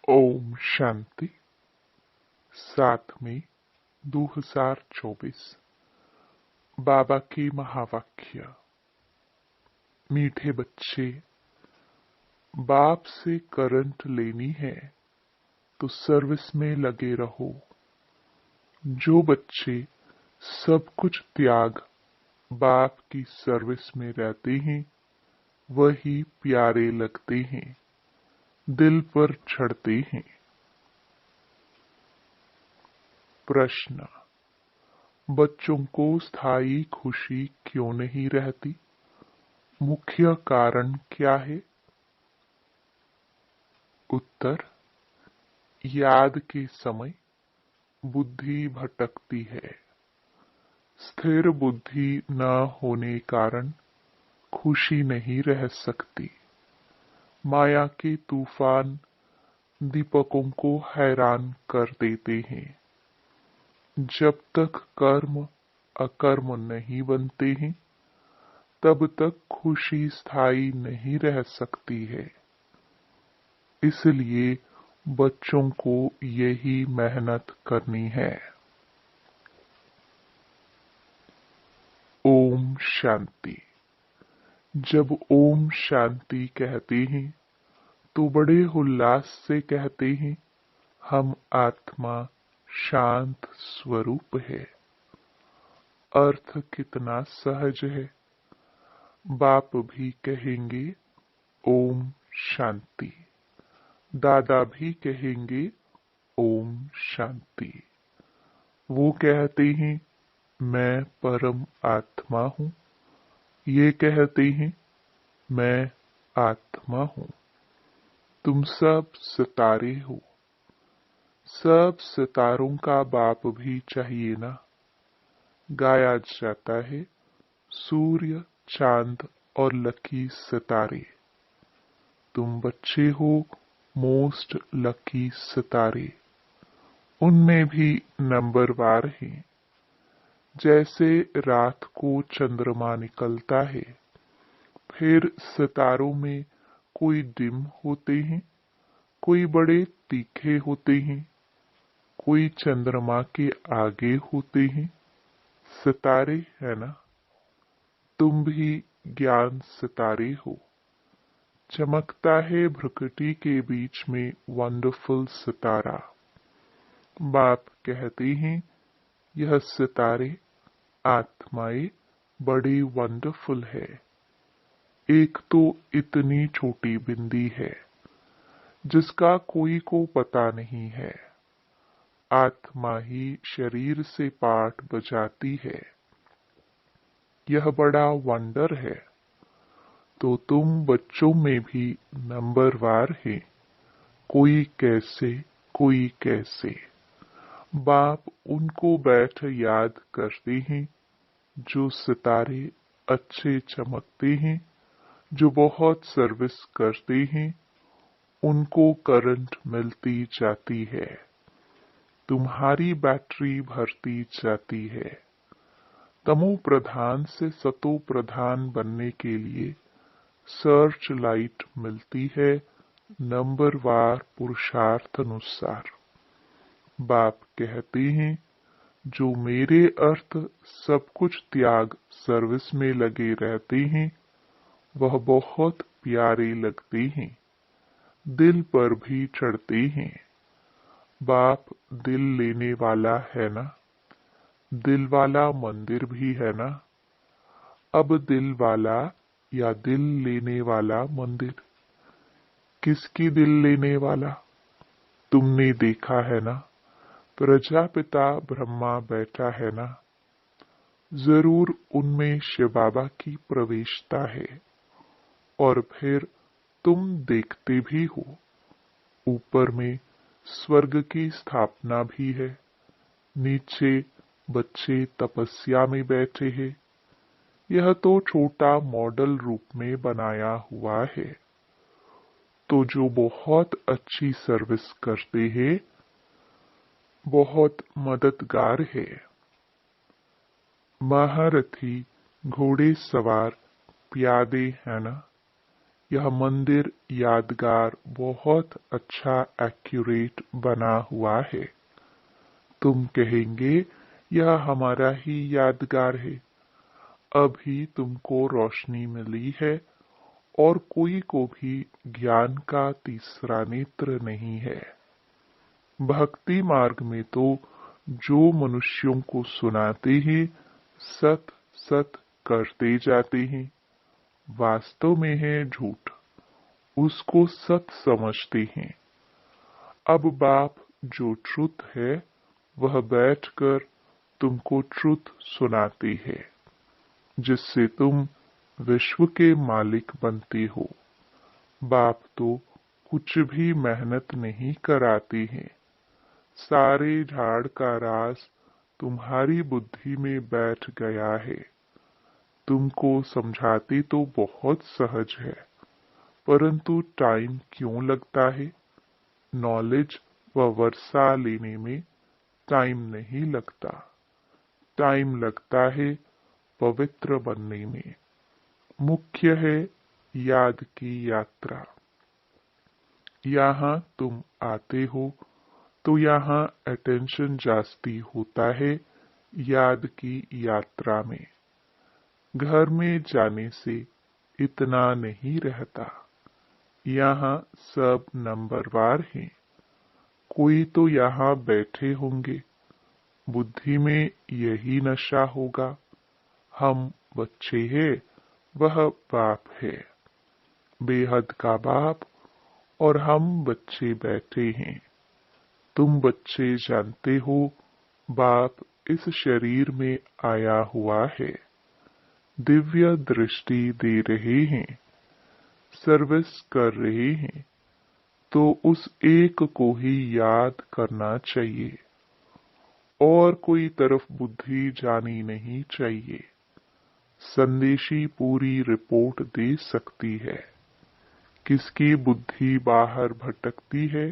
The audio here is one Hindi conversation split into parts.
ओम शांति। 7 मई 2024। बाबा के महावाक्य। मीठे बच्चे, बाप से करंट लेनी है तो सर्विस में लगे रहो। जो बच्चे सब कुछ त्याग बाप की सर्विस में रहते हैं वही प्यारे लगते हैं, दिल पर चढ़ते हैं। प्रश्न। बच्चों को स्थायी खुशी क्यों नहीं रहती? मुख्य कारण क्या है? उत्तर। याद के समय बुद्धि भटकती है। स्थिर बुद्धि न होने कारण खुशी नहीं रह सकती। माया के तूफान दीपकों को हैरान कर देते हैं। जब तक कर्म अकर्म नहीं बनते हैं तब तक खुशी स्थायी नहीं रह सकती है। इसलिए बच्चों को यही मेहनत करनी है। ओम शांति। जब ओम शांति कहते हैं तो बड़े उल्लास से कहते हैं, हम आत्मा शांत स्वरूप है। अर्थ कितना सहज है। बाप भी कहेंगे ओम शांति, दादा भी कहेंगे ओम शांति। वो कहते हैं मैं परम आत्मा हूं। ये कहते हैं मैं आत्मा हूं। तुम सब सितारे हो। सब सितारों का बाप भी चाहिए ना। गाया जाता है सूर्य, चांद और लकी सितारे। तुम बच्चे हो मोस्ट लकी सितारे। उनमें भी नंबरवार हैं। जैसे रात को चंद्रमा निकलता है, फिर सितारों में कोई डिम होते हैं, कोई बड़े तीखे होते हैं, कोई चंद्रमा के आगे होते हैं। सितारे है ना। तुम भी ज्ञान सितारे हो। चमकता है भ्रुकुटी के बीच में वंडरफुल सितारा। बाप कहते हैं यह सितारे आत्माएं बड़ी वंडरफुल है। एक तो इतनी छोटी बिंदी है जिसका कोई को पता नहीं है। आत्मा ही शरीर से पाठ बजाती है। यह बड़ा वंडर है। तो तुम बच्चों में भी नंबरवार है। कोई कैसे कोई कैसे। बाप उनको बैठ याद करते हैं जो सितारे अच्छे चमकते हैं, जो बहुत सर्विस करते हैं। उनको करंट मिलती जाती है। तुम्हारी बैटरी भरती जाती है। तमो प्रधान से सतो प्रधान बनने के लिए सर्च लाइट मिलती है नंबरवार पुरुषार्थ अनुसार। बाप कहते हैं जो मेरे अर्थ सब कुछ त्याग सर्विस में लगे रहते हैं वह बहुत प्यारे लगते हैं, दिल पर भी चढ़ते हैं। बाप दिल लेने वाला है ना। दिल वाला मंदिर भी है ना। अब दिल वाला या दिल लेने वाला मंदिर, किसकी दिल लेने वाला? तुमने देखा है ना। प्रजापिता ब्रह्मा बैठा है ना। जरूर उनमें शिव बाबा की प्रवेशता है। और फिर तुम देखते भी हो ऊपर में स्वर्ग की स्थापना भी है। नीचे बच्चे तपस्या में बैठे हैं। यह तो छोटा मॉडल रूप में बनाया हुआ है। तो जो बहुत अच्छी सर्विस करते हैं बहुत मददगार है। महारथी घोड़े सवार प्यादे है ना। यह मंदिर यादगार बहुत अच्छा एक्यूरेट बना हुआ है। तुम कहेंगे यह हमारा ही यादगार है। अभी तुमको रोशनी मिली है और कोई को भी ज्ञान का तीसरा नेत्र नहीं है। भक्ति मार्ग में तो जो मनुष्यों को सुनाते हैं सत सत करते जाते हैं, वास्तव में है झूठ, उसको सत समझते हैं। अब बाप जो ट्रुथ है वह बैठकर तुमको ट्रुथ सुनाती है, जिससे तुम विश्व के मालिक बनते हो। बाप तो कुछ भी मेहनत नहीं कराते हैं। सारे झाड़ का राज तुम्हारी बुद्धि में बैठ गया है। तुमको समझाते तो बहुत सहज है, परंतु टाइम क्यों लगता है? नॉलेज व वर्षा लेने में टाइम नहीं लगता, टाइम लगता है पवित्र बनने में। मुख्य है याद की यात्रा। यहाँ तुम आते हो तो यहाँ अटेंशन जास्ती होता है याद की यात्रा में। घर में जाने से इतना नहीं रहता। यहाँ सब नंबरवार हैं। कोई तो यहाँ बैठे होंगे, बुद्धि में यही नशा होगा, हम बच्चे हैं, वह बाप है, बेहद का बाप, और हम बच्चे बैठे हैं। तुम बच्चे जानते हो बाप इस शरीर में आया हुआ है, दिव्य दृष्टि दे रहे हैं, सर्विस कर रहे हैं, तो उस एक को ही याद करना चाहिए और कोई तरफ बुद्धि जानी नहीं चाहिए। संदेशी पूरी रिपोर्ट दे सकती है। किसकी बुद्धि बाहर भटकती है,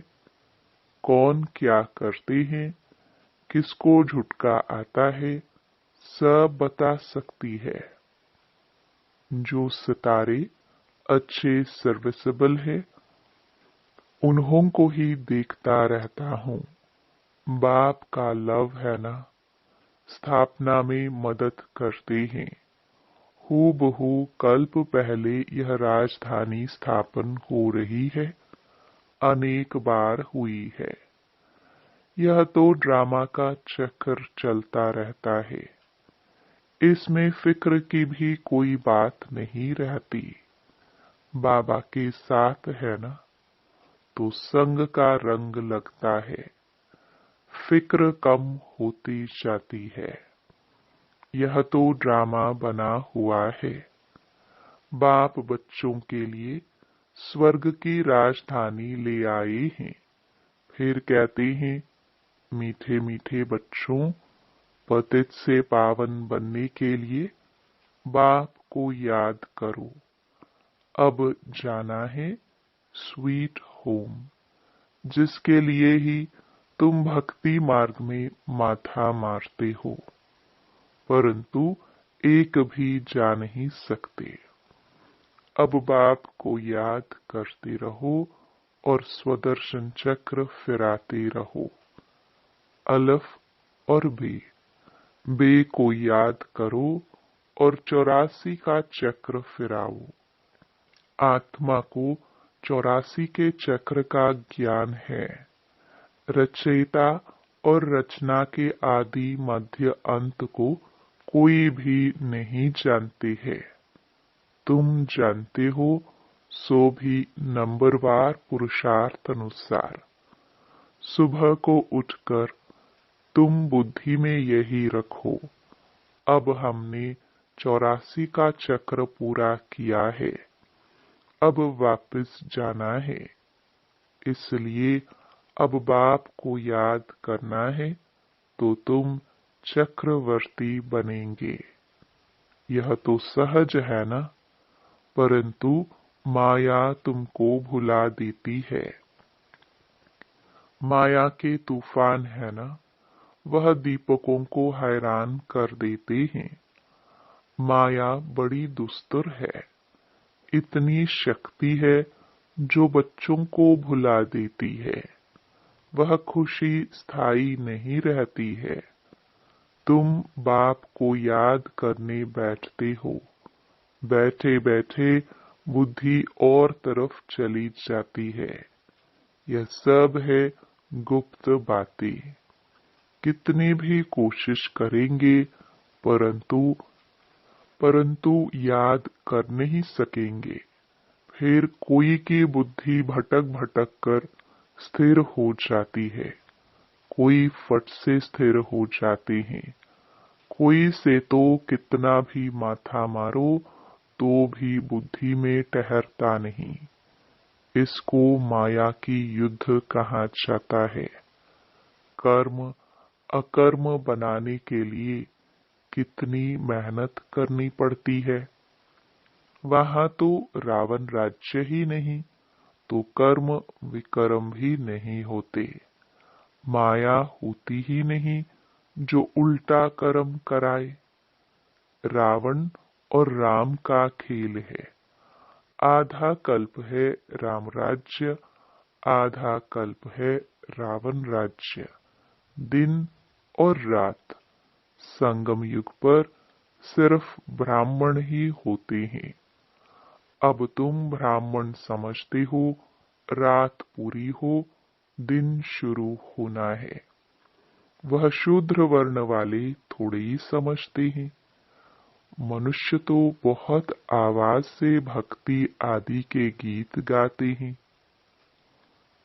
कौन क्या करते हैं, किसको झुटका आता है, सब बता सकती है। जो सितारे अच्छे सर्विसेबल है उन्हों को ही देखता रहता हूँ। बाप का लव है ना, स्थापना में मदद करते हैं। हूबहू कल्प पहले यह राजधानी स्थापन हो रही है, अनेक बार हुई है। यह तो ड्रामा का चक्कर चलता रहता है, इसमें फिक्र की भी कोई बात नहीं रहती। बाबा के साथ है ना, तो संग का रंग लगता है, फिक्र कम होती जाती है। यह तो ड्रामा बना हुआ है। बाप बच्चों के लिए स्वर्ग की राजधानी ले आए हैं, फिर कहते हैं मीठे मीठे बच्चों, पतित से पावन बनने के लिए बाप को याद करो। अब जाना है स्वीट होम, जिसके लिए ही तुम भक्ति मार्ग में माथा मारते हो, परंतु एक भी जा नहीं सकते। अब बाप को याद करते रहो और स्वदर्शन चक्र फिराते रहो। अलफ और बे को याद करो और 84 का चक्र फिराओ। आत्मा को 84 के चक्र का ज्ञान है। रचयिता और रचना के आदि मध्य अंत को कोई भी नहीं जानते है। तुम जानते हो, सो भी नंबरवार पुरुषार्थ अनुसार। सुबह को उठकर तुम बुद्धि में यही रखो, अब हमने 84 का चक्र पूरा किया है, अब वापस जाना है। इसलिए अब बाप को याद करना है तो तुम चक्रवर्ती बनेंगे। यह तो सहज है ना, परंतु माया तुमको भुला देती है। माया के तूफान है ना, वह दीपकों को हैरान कर देते हैं। माया बड़ी दुस्तर है, इतनी शक्ति है जो बच्चों को भुला देती है। वह खुशी स्थायी नहीं रहती है। तुम बाप को याद करने बैठते हो, बैठे बैठे बुद्धि और तरफ चली जाती है। यह सब है गुप्त बातें। कितनी भी कोशिश करेंगे परंतु याद कर नहीं सकेंगे। फिर कोई की बुद्धि भटक भटक कर स्थिर हो जाती है, कोई फट से स्थिर हो जाते हैं, कोई से तो कितना भी माथा मारो तो भी बुद्धि में ठहरता नहीं। इसको माया की युद्ध कहा जाता है। कर्म अकर्म बनाने के लिए कितनी मेहनत करनी पड़ती है। वहां तो रावण राज्य ही नहीं तो कर्म विकर्म भी नहीं होते। माया होती ही नहीं जो उल्टा कर्म कराए। रावण और राम का खेल है। आधा कल्प है राम राज्य, आधा कल्प है रावण राज्य। दिन और रात। संगम युग पर सिर्फ ब्राह्मण ही होते हैं। अब तुम ब्राह्मण समझते हो, रात पूरी हो, दिन शुरू होना है। वह शूद्र वर्ण वाले थोड़े ही समझते हैं। मनुष्य तो बहुत आवाज से भक्ति आदि के गीत गाते हैं।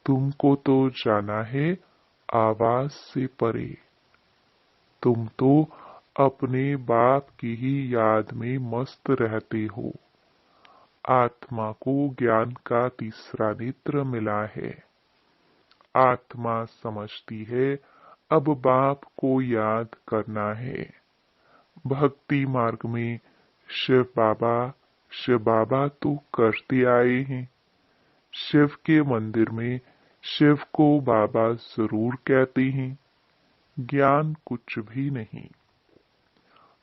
तुमको तो जाना है आवाज से परे। तुम तो अपने बाप की ही याद में मस्त रहते हो। आत्मा को ज्ञान का तीसरा नेत्र मिला है। आत्मा समझती है अब बाप को याद करना है। भक्ति मार्ग में शिव बाबा तो करते आए हैं। शिव के मंदिर में शिव को बाबा जरूर कहते हैं। ज्ञान कुछ भी नहीं।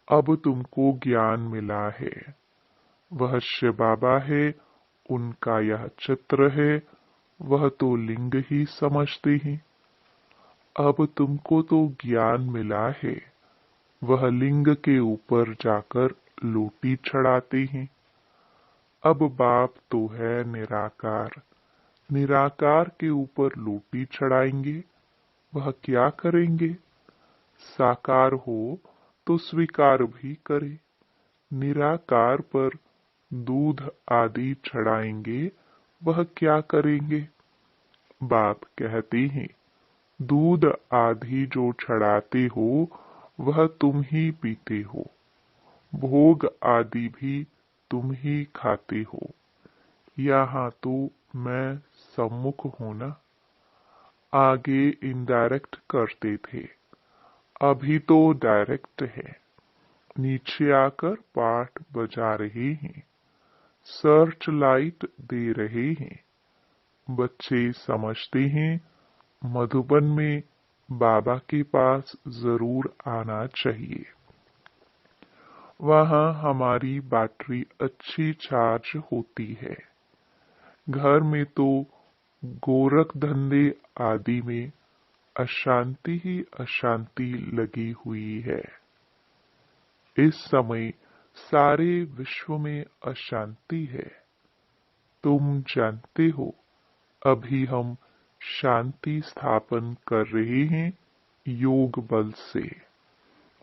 अब तुमको ज्ञान मिला है। वह शिव बाबा है, उनका यह चित्र है, वह तो लिंग ही समझते हैं। अब तुमको तो ज्ञान मिला है। वह लिंग के ऊपर जाकर लोटी चढ़ाते हैं। अब बाप तो है निराकार। निराकार के ऊपर लोटी चढ़ाएंगे। वह क्या करेंगे? साकार हो तो स्वीकार भी करे। निराकार पर दूध आदि चढ़ाएंगे। वह क्या करेंगे? बाप कहते हैं दूध आदि जो चढ़ाते हो वह तुम ही पीते हो। भोग आदि भी तुम ही खाते हो। यहाँ तो मैं सम्मुख हूं ना। आगे इनडायरेक्ट करते थे, अभी तो डायरेक्ट है। नीचे आकर पाठ बजा रहे हैं, सर्च लाइट दे रहे हैं। बच्चे समझते हैं मधुबन में बाबा के पास जरूर आना चाहिए। वहां हमारी बैटरी अच्छी चार्ज होती है। घर में तो गोरख धंधे आदि में अशांति ही अशांति लगी हुई है। इस समय सारे विश्व में अशांति है। तुम जानते हो अभी हम शांति स्थापन कर रहे हैं योग बल से।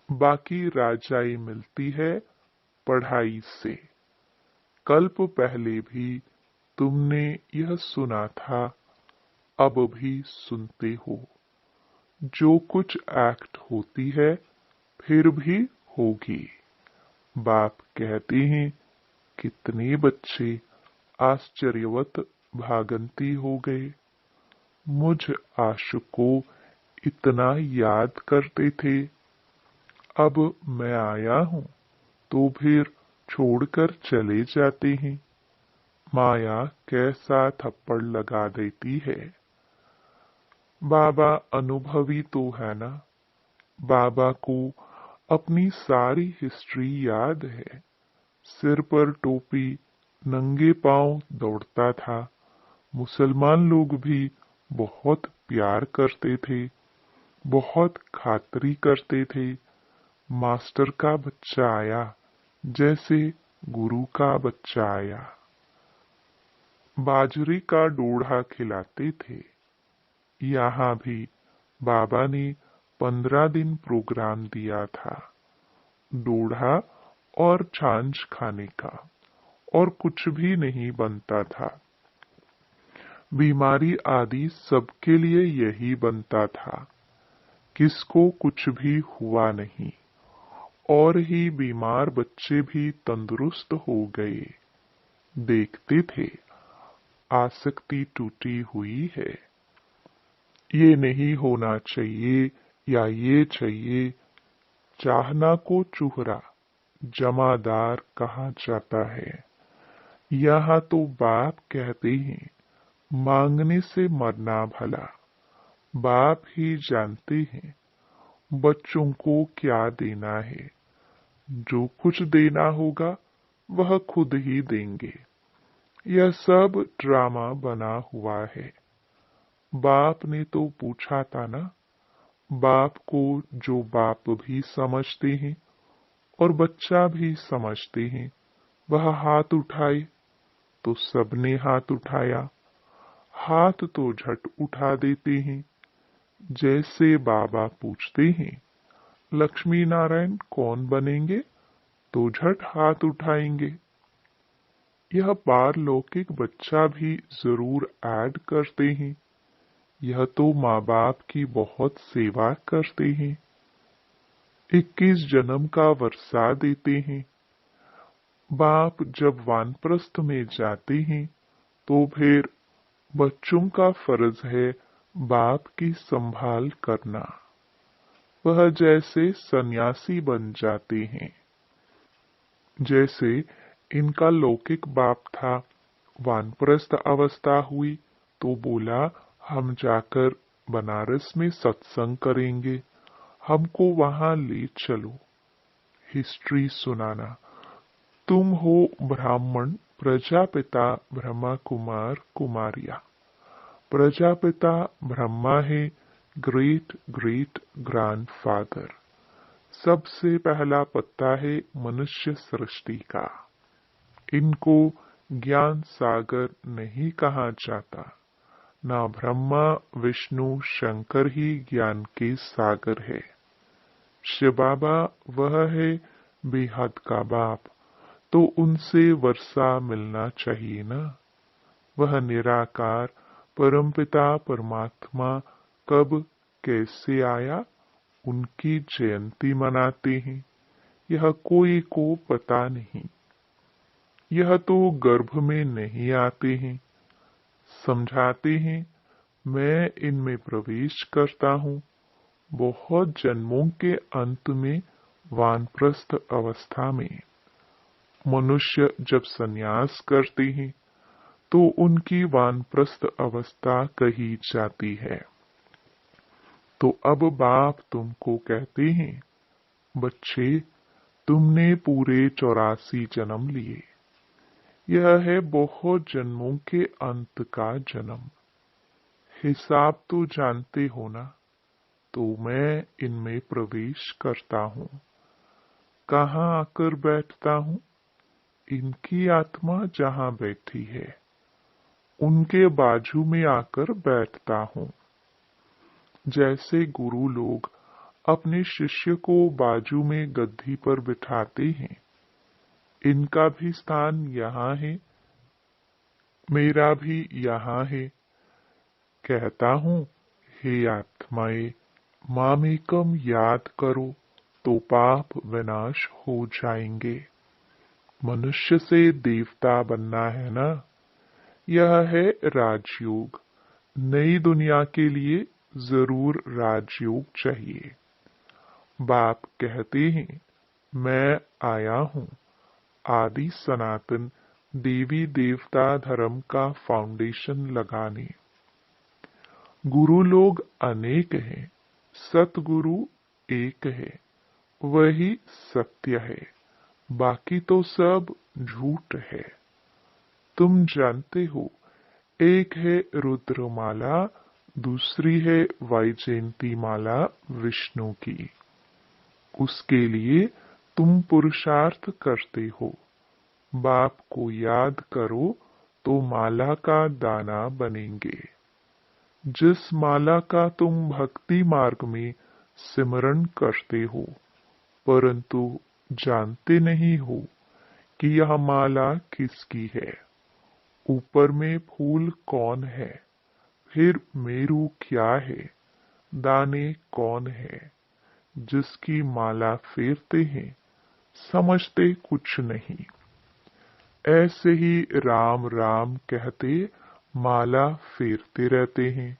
बाकी राजाई मिलती है पढ़ाई से। कल्प पहले भी तुमने यह सुना था, अब भी सुनते हो। जो कुछ एक्ट होती है फिर भी होगी। बाप कहते हैं कितने बच्चे आश्चर्यवत भागंती हो गए। मुझ आशु को इतना याद करते थे। अब मैं आया हूं तो फिर छोड़कर चले जाते हैं। माया कैसा थप्पड़ लगा देती है। बाबा अनुभवी तो है ना। बाबा को अपनी सारी हिस्ट्री याद है। सिर पर टोपी, नंगे पांव दौड़ता था। मुसलमान लोग भी बहुत प्यार करते थे, बहुत खातिरी करते थे। मास्टर का बच्चा आया जैसे गुरु का बच्चा आया। बाजरे का डोढ़ा खिलाते थे। यहाँ भी बाबा ने 15 दिन प्रोग्राम दिया था, डोढ़ा और छाछ खाने का, और कुछ भी नहीं बनता था। बीमारी आदि सबके लिए यही बनता था। किसको कुछ भी हुआ नहीं, और ही बीमार बच्चे भी तंदुरुस्त हो गए। देखते थे आसक्ति टूटी हुई है। ये नहीं होना चाहिए या ये चाहिए। चाहना को चूहरा जमादार कहा जाता है। यहाँ तो बाप कहते हैं मांगने से मरना भला। बाप ही जानते हैं बच्चों को क्या देना है। जो कुछ देना होगा वह खुद ही देंगे। यह सब ड्रामा बना हुआ है। बाप ने तो पूछा था ना। बाप को जो बाप भी समझते हैं और बच्चा भी समझते हैं, वह हाथ उठाए तो सबने हाथ उठाया। हाथ तो झट उठा देते हैं। जैसे बाबा पूछते हैं लक्ष्मी नारायण कौन बनेंगे, तो झट हाथ उठाएंगे। यह पारलौकिक बच्चा भी जरूर ऐड करते हैं। यह तो माँ बाप की बहुत सेवा करते हैं। 21 जन्म का वर्षा देते हैं। बाप जब वानप्रस्थ में जाते हैं तो फिर बच्चों का फर्ज है बाप की संभाल करना। वह जैसे सन्यासी बन जाते हैं। जैसे इनका लौकिक बाप था, वानप्रस्थ अवस्था हुई तो बोला हम जाकर बनारस में सत्संग करेंगे, हमको वहां ले चलो। हिस्ट्री सुनाना। तुम हो ब्राह्मण प्रजापिता ब्रह्मा कुमार कुमारिया। प्रजापिता ब्रह्मा है, ग्रेट ग्रेट ग्रैंडफादर। सबसे पहला पत्ता है मनुष्य सृष्टि का। इनको ज्ञान सागर नहीं कहा जाता। ना ब्रह्मा विष्णु शंकर ही ज्ञान के सागर है। शिव बाबा वह है बेहद का बाप, तो उनसे वर्षा मिलना चाहिए ना। वह निराकार परमपिता परमात्मा कब कैसे आया, उनकी जयंती मनाते हैं। यह कोई को पता नहीं। यह तो गर्भ में नहीं आते हैं। समझाते हैं मैं इनमें प्रवेश करता हूँ। बहुत जन्मों के अंत में वानप्रस्थ अवस्था में मनुष्य जब संन्यास करते हैं तो उनकी वानप्रस्थ अवस्था कही जाती है। तो अब बाप तुमको कहते हैं बच्चे, तुमने पूरे 84 जन्म लिए। यह है बहुत जन्मों के अंत का जन्म। हिसाब तो जानते हो ना। तो मैं इनमें प्रवेश करता हूँ। कहाँ आकर बैठता हूँ? इनकी आत्मा जहाँ बैठी है उनके बाजू में आकर बैठता हूँ। जैसे गुरु लोग अपने शिष्य को बाजू में गद्दी पर बिठाते हैं, इनका भी स्थान यहाँ है, मेरा भी यहाँ है। कहता हूँ हे आत्माएं, मामेकम याद करो तो पाप विनाश हो जाएंगे। मनुष्य से देवता बनना है ना। यह है राजयोग। नई दुनिया के लिए जरूर राजयोग चाहिए। बाप कहते हैं मैं आया हूँ आदि सनातन देवी देवता धर्म का फाउंडेशन लगाने। गुरु लोग अनेक हैं, सतगुरु एक है, वही सत्य है, बाकी तो सब झूठ है। तुम जानते हो, एक है रुद्रमाला, दूसरी है वैजयंती माला विष्णु की। उसके लिए तुम पुरुषार्थ करते हो। बाप को याद करो तो माला का दाना बनेंगे। जिस माला का तुम भक्ति मार्ग में सिमरन करते हो, परंतु जानते नहीं हो कि यह माला किसकी है। ऊपर में फूल कौन है, फिर मेरू क्या है, दाने कौन है। जिसकी माला फेरते हैं, समझते कुछ नहीं। ऐसे ही राम राम कहते माला फेरते रहते हैं।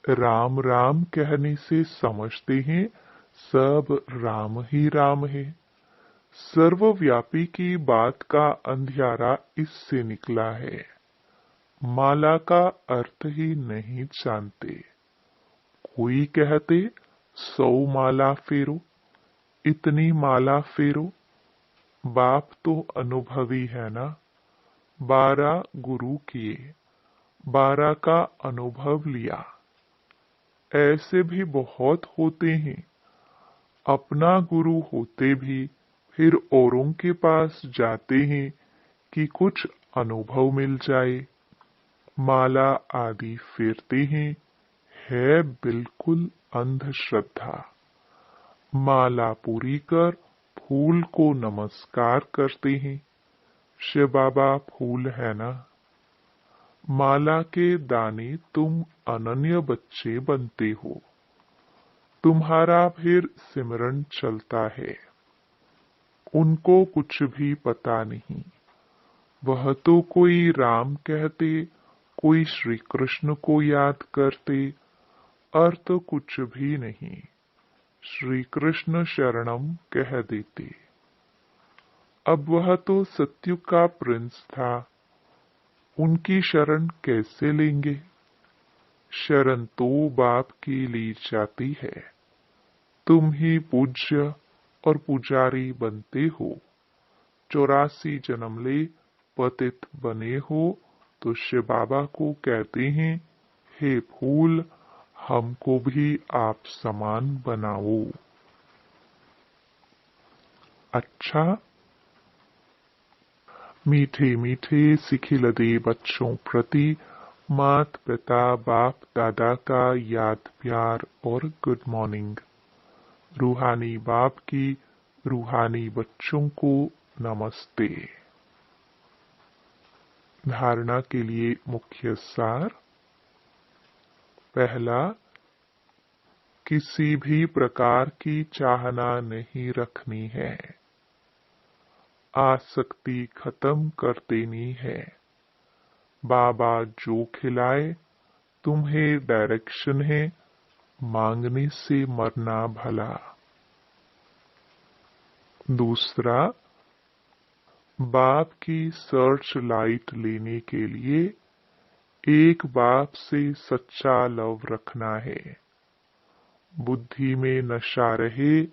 राम राम कहने से समझते हैं सब राम ही राम है। सर्वव्यापी की बात का अंधियारा इससे निकला है। माला का अर्थ ही नहीं जानते। कोई कहते 100 माला फेरो, इतनी माला फेरो। बाप तो अनुभवी है ना। 12 गुरु किए, 12 का अनुभव लिया। ऐसे भी बहुत होते हैं। अपना गुरु होते भी फिर औरों के पास जाते हैं कि कुछ अनुभव मिल जाए। माला आदि फेरते हैं, है बिल्कुल अंधश्रद्धा। माला पूरी कर फूल को नमस्कार करते हैं। शिव बाबा फूल है ना। माला के दाने तुम अनन्य बच्चे बनते हो। तुम्हारा फिर सिमरन चलता है। उनको कुछ भी पता नहीं। वह तो कोई राम कहते, कोई श्री कृष्ण को याद करते, अर्थ कुछ भी नहीं। श्री कृष्ण शरणम कह देते। अब वह तो सत्युग का प्रिंस था, उनकी शरण कैसे लेंगे। शरण तो बाप की ली जाती है। तुम ही पूज्य और पुजारी बनते हो। 84 जन्म ले पतित बने हो तो शिव बाबा को कहते हैं, हे फूल, हमको भी आप समान बनाओ। अच्छा, मीठे मीठे सिखिलदे बच्चों प्रति मात पिता बाप दादा का याद प्यार और गुड मॉर्निंग। रूहानी बाप की रूहानी बच्चों को नमस्ते। धारणा के लिए मुख्य सार। पहला, किसी भी प्रकार की चाहना नहीं रखनी है। आसक्ति खत्म कर देनी है। बाबा जो खिलाए तुम्हें डायरेक्शन है, मांगने से मरना भला। दूसरा, बाप की सर्च लाइट लेने के लिए एक बाप से सच्चा लव रखना है। बुद्धि में नशा रहे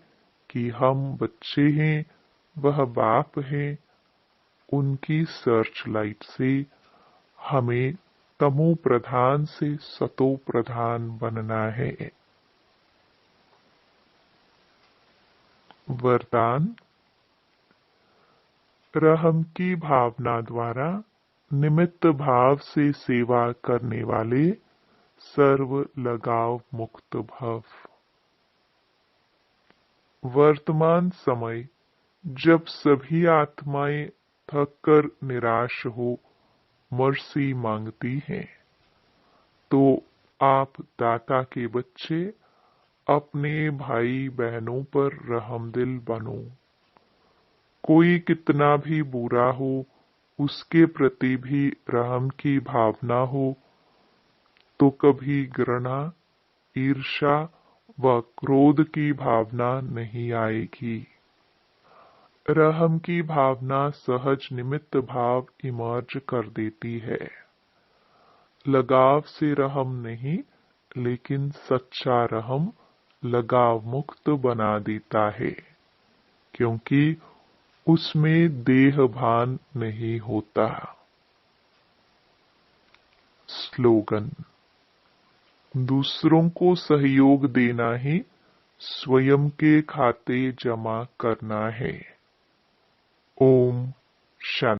कि हम बच्चे हैं, वह बाप हैं। उनकी सर्च लाइट से हमें तमो प्रधान से सतो प्रधान बनना है। वरदान। रहम की भावना द्वारा निमित्त भाव से सेवा करने वाले सर्व लगाव मुक्त भव। वर्तमान समय जब सभी आत्माएं थककर निराश हो मर्सी मांगती हैं, तो आप दाता के बच्चे अपने भाई बहनों पर रहमदिल बनो। कोई कितना भी बुरा हो, उसके प्रति भी रहम की भावना हो, तो कभी घृणा, ईर्ष्या व क्रोध की भावना नहीं आएगी। रहम की भावना सहज निमित्त भाव इमर्ज कर देती है। लगाव से रहम नहीं, लेकिन सच्चा रहम लगाव मुक्त बना देता है, क्योंकि उसमें देह भान नहीं होता। स्लोगन। दूसरों को सहयोग देना ही स्वयं के खाते जमा करना है। ओम शांति।